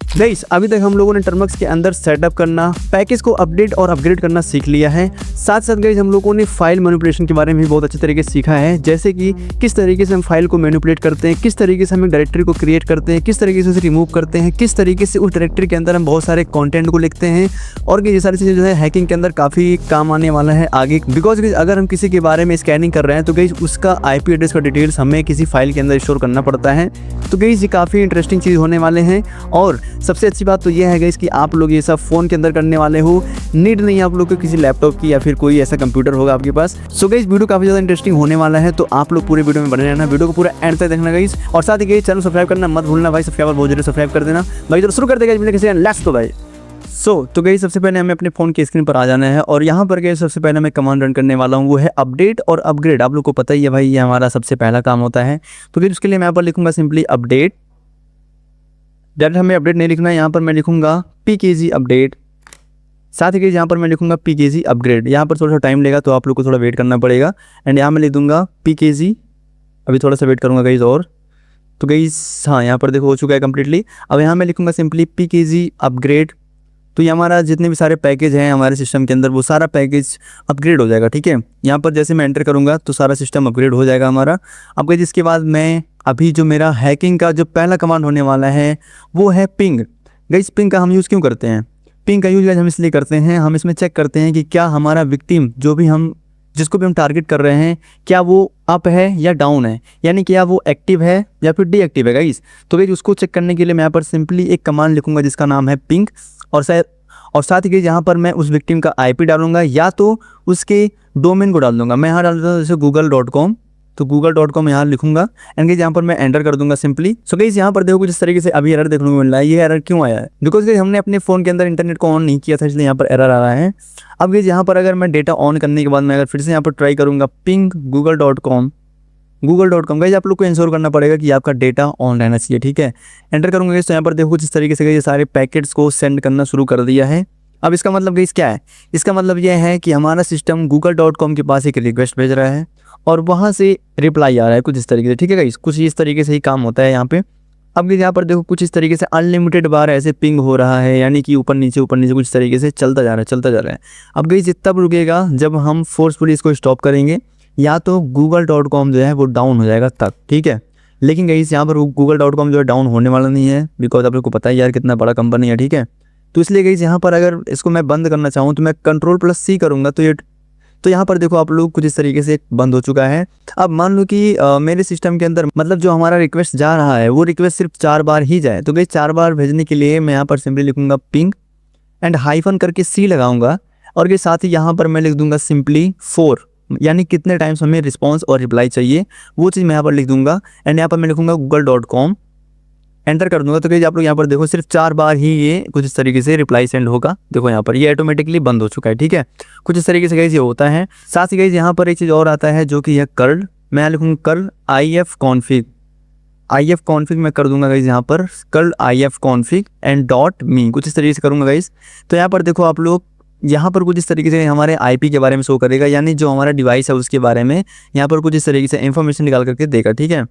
Guys अभी तक हम लोगों ने टर्मक्स के अंदर सेटअप करना, पैकेज को अपडेट और अपग्रेड करना सीख लिया है। साथ साथ गाइस हम लोगों ने फाइल मैनिपुलेशन के बारे में भी बहुत अच्छे तरीके से सीखा है, जैसे कि किस तरीके से हम फाइल को मैनिपुलेट करते हैं, किस तरीके से हम एक डायरेक्टरी को क्रिएट करते हैं, किस तरीके से उसे रिमूव करते हैं, किस तरीके से उस डायरेक्टरी के अंदर हम बहुत सारे कंटेंट को लिखते हैं। और ये सारी चीज़ें जो है हैकिंग के अंदर काफ़ी काम आने वाला है आगे, बिकॉज अगर हम किसी के बारे में स्कैनिंग कर रहे हैं तो गाइस उसका IP एड्रेस का डिटेल्स हमें किसी फाइल के अंदर स्टोर करना पड़ता है। तो गाइस ये काफ़ी इंटरेस्टिंग चीज़ होने वाले हैं। और सबसे अच्छी बात तो ये है गाइस कि आप लोग ये सब फ़ोन के अंदर करने वाले हो, नीड नहीं आप लोग को किसी लैपटॉप की या फिर कोई ऐसा कंप्यूटर होगा आपके पास। सो गाइस वीडियो काफ़ी ज़्यादा इंटरेस्टिंग होने वाला है, तो आप लोग पूरे वीडियो में बने रहना, वीडियो को पूरा एंड तक देखना गाइस। और साथ ही गाइस चैनल सब्सक्राइब करना मत भूलना भाई, सब्सक्राइबर बहुत जरूर सब्सक्राइब कर देना भाई। तो शुरू करते हैं गाइस, लेट्स गो भाई। तो गाइस सबसे पहले हमें अपने फ़ोन की स्क्रीन पर आ जाना है और यहाँ पर गाइस सबसे पहले मैं कमांड रन करने वाला हूँ, वो है अपडेट और अपग्रेड। आप लोग को पता ही है भाई, ये हमारा सबसे पहला काम होता है। तो गाइस उसके लिए मैं यहाँ पर लिखूंगा सिंपली अपडेट। डायरेक्ट हमें अपडेट नहीं लिखना है, यहाँ पर मैं लिखूंगा PKG अपडेट। साथ ही यहाँ पर मैं लिखूंगा PKG अपग्रेड। यहाँ पर थोड़ा सा टाइम लेगा तो आप लोग को थोड़ा वेट करना पड़ेगा। एंड यहाँ मैं लिख दूंगा PKG, अभी थोड़ा सा वेट करूँगा गाइस। और तो गाइस हाँ, यहाँ पर देखो हो चुका है कम्प्लीटली। अब यहाँ मैं लिखूंगा सिंपली PKG अपग्रेड। तो ये हमारा जितने भी सारे पैकेज हैं हमारे सिस्टम के अंदर वो सारा पैकेज अपग्रेड हो जाएगा, ठीक है। यहाँ पर जैसे मैं एंटर करूँगा तो सारा सिस्टम अपग्रेड हो जाएगा हमारा। अब गाइस इसके बाद मैं अभी जो मेरा हैकिंग का जो पहला कमांड होने वाला है वो है पिंग। गाइस पिंग का हम यूज़ क्यों करते हैं? पिंग का यूज़ गाइस हम इसलिए करते हैं, हम इसमें चेक करते हैं कि क्या हमारा विक्टिम जिसको भी हम टारगेट कर रहे हैं, क्या वो अप है या डाउन है, यानी क्या वो एक्टिव है या फिर डीएक्टिव है गाइस। तो गाइस उसको चेक करने के लिए मैं यहाँ पर सिंपली एक कमांड लिखूंगा जिसका नाम है पिंग। और साथ ही यहाँ पर मैं उस विक्टिम का IP डालूंगा या तो उसके डोमेन को डाल दूंगा। मैं यहाँ डाल दूँगा जैसे google.com, तो google.com यहाँ लिखूंगा एंड गाइस यहाँ पर मैं एंटर कर दूंगा सिंपली। सो गाइस यहाँ पर देखो कुछ इस तरीके से अभी एरर देखने को मिल रहा है। ये एरर क्यों आया है? बिकॉज गाइस हमने अपने फ़ोन के अंदर इंटरनेट को ऑन नहीं किया था, इसलिए यहाँ पर एरर आ रहा है। अब गाइस यहाँ पर अगर मैं डेटा ऑन करने के बाद मैं अगर फिर से यहाँ पर ट्राई करूँगा पिंग google.com गाइस आप लोग को इंश्योर करना पड़ेगा कि आपका डेटा ऑन रहना चाहिए, ठीक है। एंटर करूँगा गाइस तो यहाँ पर देखो कुछ इस तरीके से ये सारे पैकेट्स को सेंड करना शुरू कर दिया है। अब इसका मतलब गाइस क्या है? इसका मतलब यह है कि हमारा सिस्टम google.com के पास एक रिक्वेस्ट भेज रहा है और वहाँ से रिप्लाई आ रहा है कुछ इस तरीके से, ठीक है गाइस। कुछ इस तरीके से ही काम होता है यहाँ पे। अब यहाँ पर देखो कुछ इस तरीके से अनलिमिटेड बार ऐसे पिंग हो रहा है, यानी कि ऊपर नीचे कुछ इस तरीके से चलता जा रहा है। अब गाइस तब रुकेगा जब हम फोर्सफुली इसको स्टॉप करेंगे, या तो google.com जो है वो डाउन हो जाएगा तब, ठीक है। लेकिन गाइस यहाँ पर google.com जो है डाउन होने वाला नहीं है, बिकॉज आप लोग को पता है यार कितना बड़ा कंपनी है, ठीक है। तो इसलिए गाइस यहाँ पर अगर इसको मैं बंद करना चाहूँ तो मैं Ctrl+C करूँगा तो यहाँ पर देखो आप लोग कुछ इस तरीके से बंद हो चुका है। अब मान लो कि मेरे सिस्टम के अंदर मतलब जो हमारा रिक्वेस्ट जा रहा है वो रिक्वेस्ट सिर्फ 4 बार ही जाए, तो गाइस 4 बार भेजने के लिए मैं यहाँ पर सिंपली लिखूंगा पिंग एंड हाइफन करके C लगाऊंगा। और ये साथ ही यहाँ पर मैं लिख दूंगा सिंपली 4, यानी कितने टाइम्स हमें रिस्पॉन्स और रिप्लाई चाहिए वो चीज़ मैं यहाँ पर लिख दूंगा। एंड यहाँ पर मैं लिखूंगा google.com, एंटर कर दूंगा। तो गाइस आप लोग यहाँ पर देखो सिर्फ 4 बार ही ये कुछ इस तरीके से रिप्लाई सेंड होगा। देखो यहाँ पर ये ऑटोमेटिकली बंद हो चुका है, ठीक है। कुछ इस तरीके से गाइस ये होता है। साथ ही गाइस यहाँ पर एक चीज़ और आता है जो कि है कर्ल। मैं यहाँ लिखूँगा कर्ल IF config मैं कर दूंगा गाइस यहाँ पर curl IF config and .me, कुछ इस तरीके से करूँगा गाइस। तो यहाँ पर देखो आप लोग यहाँ पर कुछ इस तरीके से हमारे IP के बारे में शो करेगा, यानी जो हमारा डिवाइस है उसके बारे में यहाँ पर कुछ इस तरीके से इन्फॉर्मेशन निकाल करके देगा, ठीक है।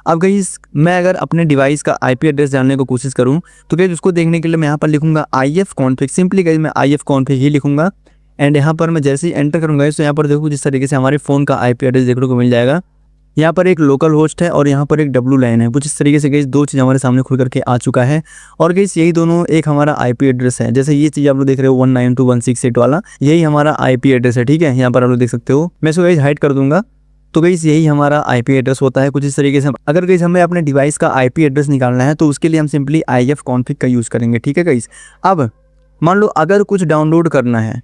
अब गाइस मैं अगर अपने डिवाइस का IP एड्रेस जानने को कोशिश करूँ तो गाइस उसको देखने के लिए मैं यहाँ पर लिखूंगा IF config, सिंपली गाइस मैं IF config ही लिखूंगा। एंड यहाँ पर मैं जैसे ही एंटर करूँगा तो यहाँ पर देखो जिस तरीके से हमारे फ़ोन का IP एड्रेस देखने को मिल जाएगा। यहाँ पर एक लोकल होस्ट है और यहाँ पर एक WLAN है। कुछ इस तरीके से गाइस 2 चीज़ हमारे सामने खुल करके आ चुका है। और गाइस यही दोनों एक हमारा IP एड्रेस है। जैसे ये चीज़ आप लोग देख रहे हो 192.168 वाला, यही हमारा IP एड्रेस है, ठीक है। यहाँ पर आप लोग देख सकते हो। मैं इसको गाइस हाइड कर दूंगा। तो गाइस यही हमारा IP एड्रेस होता है कुछ इस तरीके से। अगर गाइस हमें अपने डिवाइस का IP एड्रेस निकालना है तो उसके लिए हम सिंपली IF config का यूज़ करेंगे, ठीक है गाइस। अब मान लो अगर कुछ डाउनलोड करना है,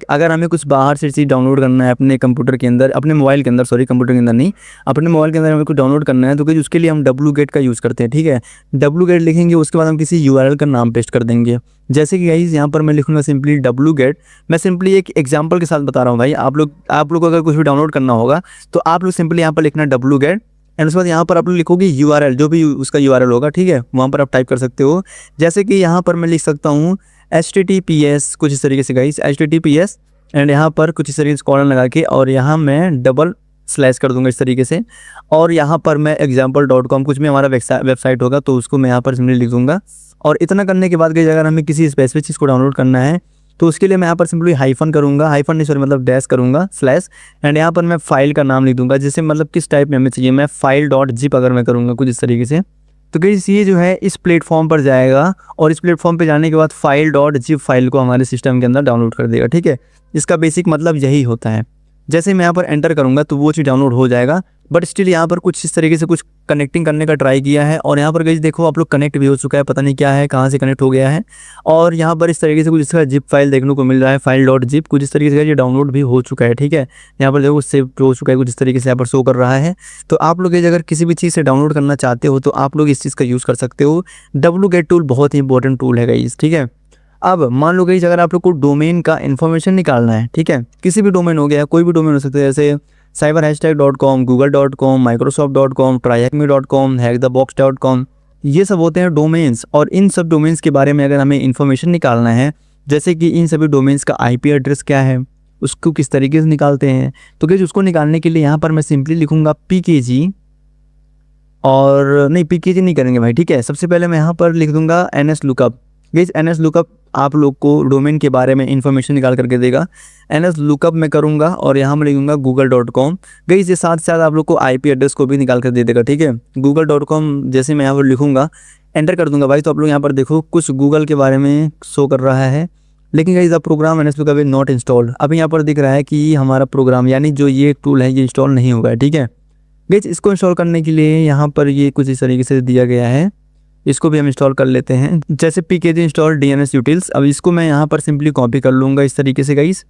अगर हमें कुछ बाहर से चीज़ डाउनलोड करना है अपने कंप्यूटर के अंदर, अपने मोबाइल के अंदर, सॉरी कंप्यूटर के अंदर नहीं, अपने मोबाइल के अंदर हमें कुछ डाउनलोड करना है तो गाइस उसके लिए हम wget का यूज़ करते हैं, ठीक है। wget लिखेंगे, उसके बाद हम किसी URL का नाम पेस्ट कर देंगे। जैसे कि गाइस यहाँ पर मैं लिखूंगा सिंपली wget। मैं सिंपली एक एग्जांपल के साथ बता रहा हूँ भाई, आप लोग अगर कुछ भी डाउनलोड करना होगा तो आप लोग सिंपली यहाँ पर लिखना wget एंड उसके बाद यहाँ पर आप लोग लिखोगे URL, जो भी उसका URL होगा, ठीक है, वहाँ पर आप टाइप कर सकते हो। जैसे कि यहाँ पर मैं लिख सकता हूँ HTTPS, कुछ इस तरीके से गाइस HTTPS एंड यहाँ पर कुछ इस तरीके से कॉलन लगा के और यहाँ मैं डबल स्लैश कर दूंगा इस तरीके से। और यहाँ पर मैं example.com कुछ भी हमारा वेबसाइट होगा तो उसको मैं यहाँ पर सिंपली लिख दूंगा और इतना करने के बाद गई अगर हमें किसी स्पेसिफिक चीज़ को डाउनलोड करना है तो उसके लिए मैं यहाँ पर सिंपली हाइफन करूँगा, हाइफन नहीं सॉरी मतलब डैश करूँगा स्लैश, एंड यहाँ पर मैं फाइल का नाम लिख दूंगा, जैसे मतलब किस टाइप में हमें चाहिए, मैं फाइल डॉट जिप अगर मैं करूँगा कुछ इस तरीके से, तो गाइस ये जो है इस प्लेटफॉर्म पर जाएगा और इस प्लेटफॉर्म पे जाने के बाद फाइल डॉट जिप फाइल को हमारे सिस्टम के अंदर डाउनलोड कर देगा। ठीक है, इसका बेसिक मतलब यही होता है। जैसे मैं यहाँ पर एंटर करूँगा तो वो चीज़ डाउनलोड हो जाएगा, बट स्टिल यहाँ पर कुछ इस तरीके से कुछ कनेक्टिंग करने का ट्राई किया है और यहाँ पर गाइस देखो आप लोग कनेक्ट भी हो चुका है, पता नहीं क्या है कहाँ से कनेक्ट हो गया है। और यहाँ पर इस तरीके से कुछ इसका जिप फाइल देखने को मिल रहा है, फाइल डॉट जिप कुछ इस तरीके से ये डाउनलोड भी हो चुका है। ठीक है, यहाँ पर देखो सेव हो चुका है, कुछ इस तरीके से यहाँ पर शो कर रहा है। तो आप लोग ये अगर किसी भी चीज़ से डाउनलोड करना चाहते हो तो आप लोग इस चीज़ का यूज़ कर सकते हो। wget टूल बहुत ही इंपॉर्टेंट टूल है गाइस। ठीक है, अब मान लो गाइस अगर आप लोग को डोमेन का इन्फॉर्मेशन निकालना है, ठीक है, किसी भी डोमेन हो गया, कोई भी डोमेन हो सकता है, जैसे cyberhashtag.com, google.com, microsoft.com, tryhackme.com, hackthebox.com, ये सब होते हैं डोमेन्स। और इन सब डोमेन्स के बारे में अगर हमें इन्फॉर्मेशन निकालना है, जैसे कि इन सभी डोमेन्स का IP एड्रेस क्या है, उसको किस तरीके से निकालते हैं, तो गाइस उसको निकालने के लिए यहाँ पर मैं सिंपली लिखूँगा pkg, और नहीं pkg नहीं करेंगे भाई। ठीक है, सबसे पहले मैं यहाँ पर लिख दूंगा nslookup। गाइस nslookup आप लोग को डोमेन के बारे में इन्फॉर्मेशन निकाल करके देगा। nslookup मैं करूँगा और यहाँ मैं लिखूँगा google.com। गाइस ये साथ साथ आप लोग को IP एड्रेस को भी निकाल कर दे देगा। ठीक है, google.com जैसे मैं यहाँ पर लिखूँगा, एंटर कर दूंगा भाई, तो आप लोग यहाँ पर देखो कुछ गूगल के बारे में शो कर रहा है, लेकिन गाइस अब program nslookup is not installed. अभी यहाँ पर दिख रहा है कि हमारा प्रोग्राम यानी जो ये टूल है ये इंस्टॉल नहीं हुआ है। ठीक है गाइस, इसको इंस्टॉल करने के लिए यहाँ पर ये कुछ इस तरीके से दिया गया है, इसको भी हम इंस्टॉल कर लेते हैं, जैसे pkg इंस्टॉल DNS utils। अब इसको मैं यहाँ पर सिंपली कॉपी कर लूँगा इस तरीके से गाइस।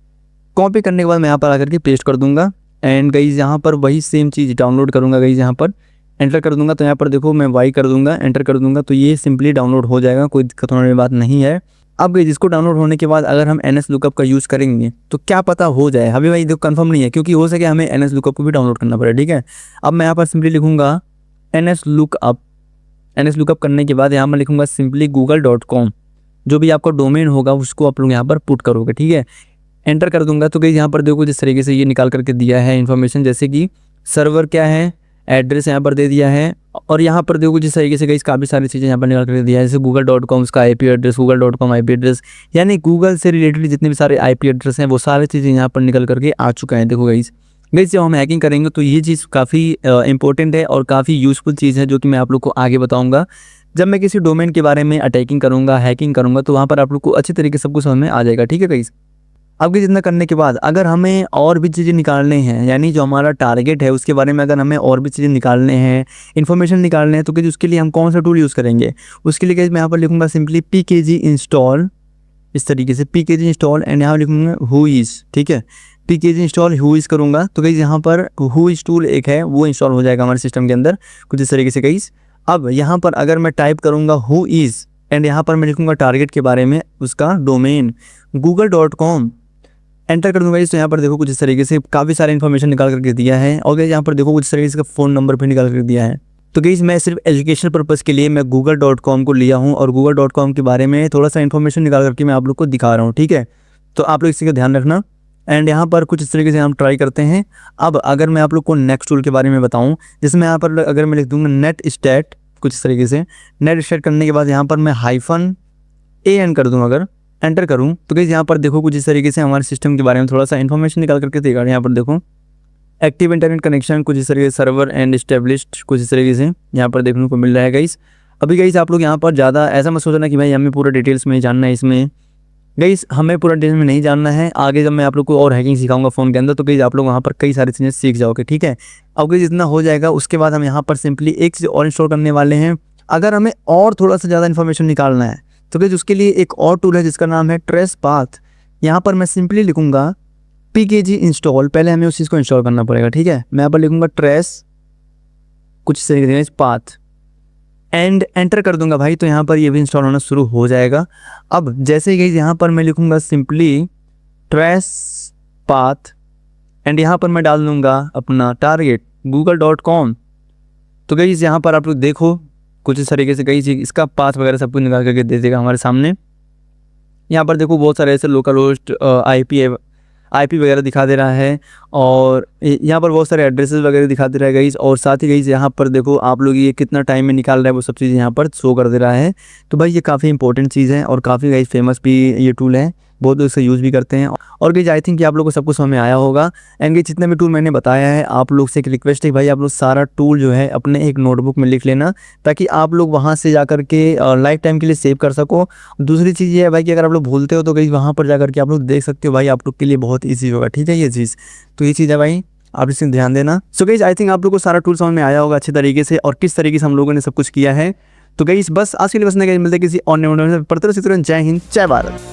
कॉपी करने के बाद मैं यहाँ पर आकर के पेस्ट कर दूंगा, एंड गाइस यहाँ पर वही सेम चीज़ डाउनलोड करूँगा गाइस, यहाँ पर एंटर कर दूंगा, तो यहाँ पर देखो मैं वाई कर दूंगा, एंटर कर दूंगा, तो ये सिंपली डाउनलोड हो जाएगा, कोई दिक्कत होने वाली बात नहीं है। अब गाइस इसको डाउनलोड होने के बाद अगर हम nslookup का यूज़ करेंगे तो क्या पता हो जाए, अभी भाई देखो कंफर्म नहीं है, क्योंकि हो सके हमें nslookup को भी डाउनलोड करना पड़े। ठीक है, अब मैं यहाँ पर सिंपली लिखूँगा nslookup। nslookup करने के बाद यहाँ मैं लिखूँगा सिंपली google.com, जो भी आपका डोमेन होगा उसको आप लोग यहाँ पर पुट करोगे। ठीक है, एंटर कर दूंगा, तो गाइस यहाँ पर देखो जिस तरीके से ये निकाल करके दिया है इन्फॉर्मेशन, जैसे कि सर्वर क्या है, एड्रेस यहाँ पर दे दिया है, और यहाँ पर देखो जिस तरीके से गाइस काफ़ी सारी चीज़ें यहाँ पर निकाल करके दिया है, जैसे google.com उसका IP address, google.com IP address, यानी गूगल से रिलेटेड जितने भी सारे IP एड्रेस हैं वो सारी चीज़ें यहाँ पर निकल करके आ चुका है। देखो गाइस जब हम हैकिंग करेंगे तो ये चीज़ काफ़ी इंपॉर्टेंट है और काफ़ी यूज़फुल चीज़ है, जो कि मैं आप लोग को आगे बताऊँगा। जब मैं किसी डोमेन के बारे में अटैकिंग करूँगा, हैकिंग करूँगा, तो वहाँ पर आप लोग को अच्छी तरीके से सब कुछ समझ में आ जाएगा। ठीक है गाइस, अब जितना करने के बाद अगर हमें और भी चीज़ें निकालने हैं, यानी जो हमारा टारगेट है उसके बारे में अगर हमें और भी चीज़ें निकालने हैं, इन्फॉर्मेशन निकालने हैं, तो कि उसके लिए हम कौन सा टूल यूज़ करेंगे, उसके लिए मैं यहाँ पर लिखूँगा सिंपली pkg इंस्टॉल, इस तरीके से pkg इंस्टॉल, एंड यहाँ लिखूँगा who is। ठीक है, pkg इंस्टॉल who is करूँगा तो गाइस यहाँ पर who is टूल एक है वो इंस्टॉल हो जाएगा हमारे सिस्टम के अंदर कुछ इस तरीके से गाइस। अब यहाँ पर अगर मैं टाइप करूँगा who is, एंड यहाँ पर मैं लिखूँगा टारगेट के बारे में, उसका डोमेन google.com, एंटर कर दूंगा इस, तो यहाँ पर देखो कुछ इस तरीके से काफ़ी सारे इन्फॉर्मेशन निकाल करके दिया है, और गाइस यहाँ पर देखो कुछ इस तरीके से फ़ोन नंबर भी निकाल कर दिया है। तो गाइस मैं सिर्फ एजुकेशनल पर्पज़ के लिए मैं google.com को लिया हूँ और google.com के बारे में थोड़ा सा इन्फॉर्मेशन निकाल करके मैं आप लोग को दिखा रहा हूँ। ठीक है, तो आप लोग इसी का ध्यान रखना, एंड यहाँ पर कुछ इस तरीके से हम ट्राई करते हैं। अब अगर मैं आप लोग को नेक्स्ट टूल के बारे में बताऊँ, जिसमें यहाँ पर अगर मैं लिख दूँगा नेट स्टैट, कुछ इस तरीके से नेट स्टैट करने के बाद यहाँ पर मैं -an कर दूँ, अगर एंटर करूं तो गाइस यहाँ पर देखो कुछ इस तरीके से हमारे सिस्टम के बारे में थोड़ा सा इन्फॉर्मेशन निकाल करके देगा। यहाँ पर देखो एक्टिव इंटरनेट कनेक्शन, कुछ इस तरीके से सर्वर एंड एस्टेब्लिश्ड, कुछ इस तरीके से यहाँ पर देखने को मिल रहा है गाइस। अभी गाइस आप लोग यहाँ पर ज़्यादा ऐसा मत सोचना कि भाई हमें पूरा डिटेल्स में जानना है, इसमें गाइस हमें पूरा डिटेल्स में नहीं जानना है। आगे जब मैं आप लोग को और हैकिंग सिखाऊंगा फ़ोन के अंदर, तो गाइस आप लोग वहाँ पर कई सारी चीज़ें सीख जाओगे। ठीक है, अब गाइस जितना हो जाएगा उसके बाद हम यहाँ पर सिंपली एक चीज़ और इंस्टॉल करने वाले हैं। अगर हमें और थोड़ा सा ज़्यादा इन्फॉर्मेशन निकालना है तो गाइस उसके लिए एक और टूल है जिसका नाम है ट्रेस पाथ। यहाँ पर मैं सिंपली लिखूँगा pkg इंस्टॉल, पहले हमें उस चीज़ को इंस्टॉल करना पड़ेगा। ठीक है, मैं यहाँ पर लिखूँगा ट्रेस कुछ तरीके से पाथ, एंड एंटर कर दूंगा भाई, तो यहाँ पर ये भी इंस्टॉल होना शुरू हो जाएगा। अब जैसे ही यहाँ पर मैं लिखूँगा सिंपली ट्रेस पाथ, एंड यहाँ पर मैं डाल दूँगा अपना टारगेट google.com। तो गाइस यहाँ पर आप लोग देखो कुछ इस तरीके से कई चीज़ इसका पाथ वगैरह सब कुछ निकाल करके दे देगा हमारे सामने। यहाँ पर देखो बहुत सारे ऐसे लोकल होस्ट IP IP वगैरह दिखा दे रहा है और यहाँ पर बहुत सारे एड्रेसेस वगैरह दिखा दे रहा है गाइस। और साथ ही गाइस यहाँ पर देखो आप लोग ये कितना टाइम में निकाल रहा है वो सब चीज़ यहाँ पर शो कर दे रहा है। तो भाई ये काफ़ी इंपॉर्टेंट चीज़ है और काफ़ी गाइस फेमस भी ये टूल है, बहुत लोग इसे यूज़ भी करते हैं। और गाइस आई थिंक कि आप लोगों को सब कुछ समझ में आया होगा। एंड गाइस जितने भी टूल मैंने बताया है आप लोग से एक रिक्वेस्ट है भाई, आप लोग सारा टूल जो है अपने एक नोटबुक में लिख लेना, ताकि आप लोग वहाँ से जा कर के लाइफ टाइम के लिए सेव कर सको। दूसरी चीज़ ये है भाई कि अगर आप लोग भूलते हो तो गाइस वहाँ पर जा कर के आप लोग देख सकते हो भाई, आप लोग के लिए बहुत ईजी होगा। ठीक है ये चीज़, तो ये चीज़ है भाई, आप इसमें ध्यान देना। सो गाइस आई थिंक आप लोग को सारा टूल समझ में आया होगा अच्छे तरीके से और किस तरीके से हम लोगों ने सब कुछ किया है। तो गाइस बस आज के लिए बस नहीं, मिलते किसी और नए वीडियो में। जय हिंद, जय भारत।